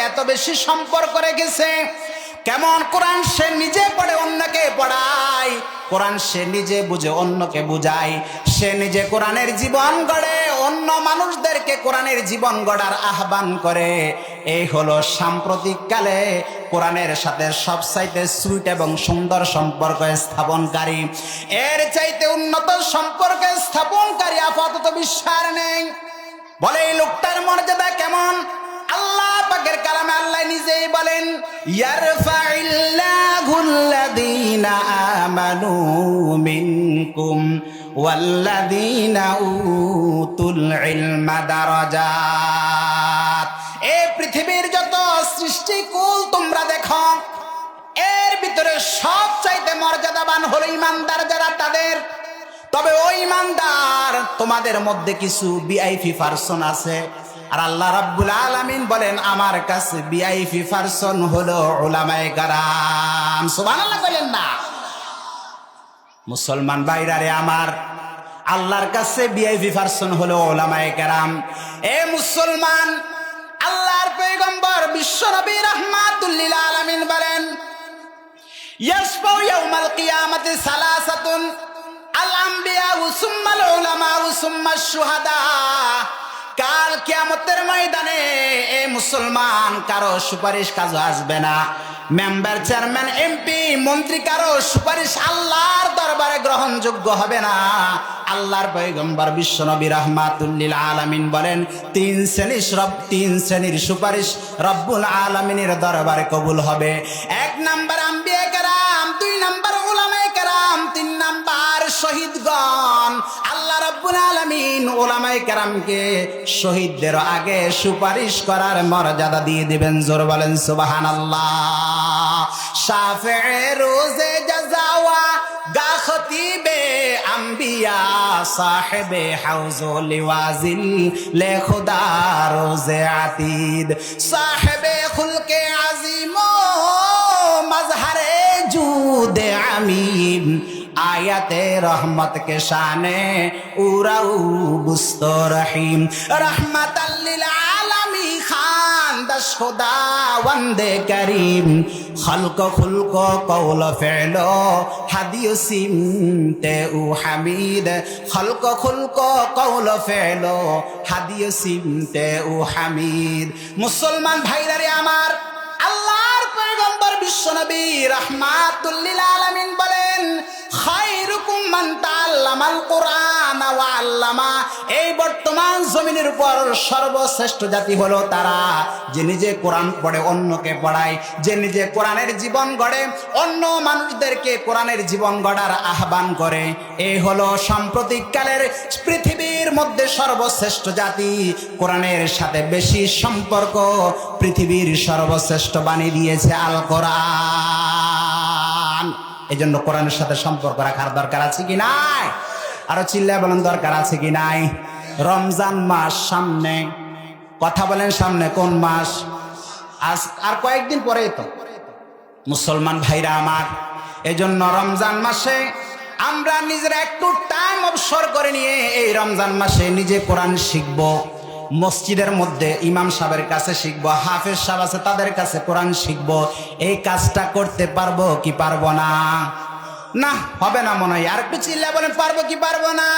এত বেশি সম্পর্ক রেখেছে। কেমন কোরআন সে নিজে পড়ে অন্যকে পড়ায়, কোরআন সে নিজে বুঝে অন্যকে বুঝায়, সে নিজে কোরআনের জীবন গড়ে অন্য মানুষদেরকে কোরআনের জীবন গড়ার আহ্বান করে। এই হলো সাম্প্রতিক কালে কোরআনের সাথে সবচাইতে সুইট এবং সুন্দর সম্পর্ক স্থাপনকারী। এর চাইতে উন্নত সম্পর্ক স্থাপনকারী আপাতত বিশ্বের নেই। বলে এই লোকটার মর্যাদা কেমন? আল্লাহ পাকের কালামে আল্লাহ নিজেই বলেন, ইয়ারফাইল্লাহুল্লাযীনা আমানু মিনকুম ওয়াল্লাযীনা উতুল ইলমা দারাজাত। এই পৃথিবীর যত সৃষ্টিকুল তোমরা দেখো, এর ভিতরে সবচাইতে মর্যাদাবান হলো ঈমানদার যারা তাদের। তবে ওই ঈমানদার তোমাদের মধ্যে কিছু ভিআইপি পারসন আছে, আর আল্লাহ রাব্বুল আলামিন বলেন আমার কাছে ভিআইপি পারসন হলো উলামায়ে কেরাম। সুবহানাল্লাহ বলেন না? মুসলমান ভাইরারে আমার, আল্লাহর কাছে ভিআইপি পারসন হলো উলামায়ে কেরাম। এ মুসলমান, আল্লাহর পয়গম্বর বিশ্বনবী রাহমাতুল লিল আলামিন বলেন, ইয়াসফাউ ইয়াউমাল কিয়ামাতি সালাসাতুন আল আম্বিয়া সুম্মাল উলামা সুম্মাশ শুহাদা। কাল কিয়ামতের ময়দানে এ মুসলমান কারো সুপারিশ কাজে আসবে না। মেম্বার, চেয়ারম্যান, এমপি, মন্ত্রী কারো সুপারিশ আল্লাহর দরবারে গ্রহণযোগ্য হবে না। আল্লাহর পয়গম্বর বিশ্বনবী রাহমাতুল লিল আলামিন বলেন, তিন শ্রেণীর সুপারিশ রব্বুল আলামিনের দরবারে কবুল হবে। এক নাম্বার আম্বিয়া কেরাম, দুই নাম্বার উলামায়ে কেরাম, তিন নাম্বার শহীদগণ। আল্লাহ রাব্বুল আলামিন উলামায়ে কেরামকে শহীদদের আগে সুপারিশ করার মর্যাদা দিয়ে দিবেন। জোর বলেন সুবহানাল্লাহ। শাফিঈ রোজে জাযাওয়া গা খতিবে আম্বিয়া সাহেবে হাউজো লিওয়াজিল লে খুদা রোজে আতিদ সাহেবে খুলকে আজিম মজহারে জুদে আমিম आयते रहमत के शाने उराऊ बुस्तो रहीम रहमतल लिल आलमी खान दश खुदा वंदे करीम खल्को खुल्को कौल फेलो हदियो सिमते उ हमीद खल्को खुल्को कौल फेलो हदियो सिमते उ हमीद। मुसलमान भाईरारे आमार, আল্লাহর পয়গম্বর বিশ্বনবী রাহমাতুল লিল আলামিন বলেন, খায়রুকুম মান তাআল্লামাল কুরআন ওয়া আল্লামা। এই বর্তমান জমিনের উপর সর্বশ্রেষ্ঠ জাতি হলো তারা যে নিজে কোরআন পড়ে অন্যকে পড়ায়, যে নিজে কোরআনের জীবন গড়ে অন্য মানুষদেরকে কোরআনের জীবন গড়ার আহ্বান করে। এই হলো সাম্প্রতিক কালের পৃথিবীর মধ্যে সর্বশ্রেষ্ঠ জাতি। কোরআনের সাথে বেশি সম্পর্ক পৃথিবীর সর্বশ্রেষ্ঠ বাণী দিয়েছে আল কোরআন। এই জন্য কোরআনের সাথে সম্পর্ক রাখার দরকার আছে কি নাই? আরো চিল্লায় বলেন দরকার আছে কি নাই? রমজান মাস সামনে, কথা বলেন সামনে কোন মাস? আজ আর কয়েকদিন পরেই তো। মুসলমান ভাইরা আমার, এই জন্য রমজান মাসে আমরা নিজেরা একটু টাইম অবসর করে নিয়ে এই রমজান মাসে নিজে কোরআন শিখবো। মসজিদের মধ্যে ইমাম সাহেবের কাছে শিখবো, হাফেজ সাহেব আছে তাদের কাছে কোরআন শিখবো। এই কাজটা করতে পারবো কি পারবো না? না, হবে না মনে হয়। আর একটু চিল্লা বলেন পারবো কি পারবো না?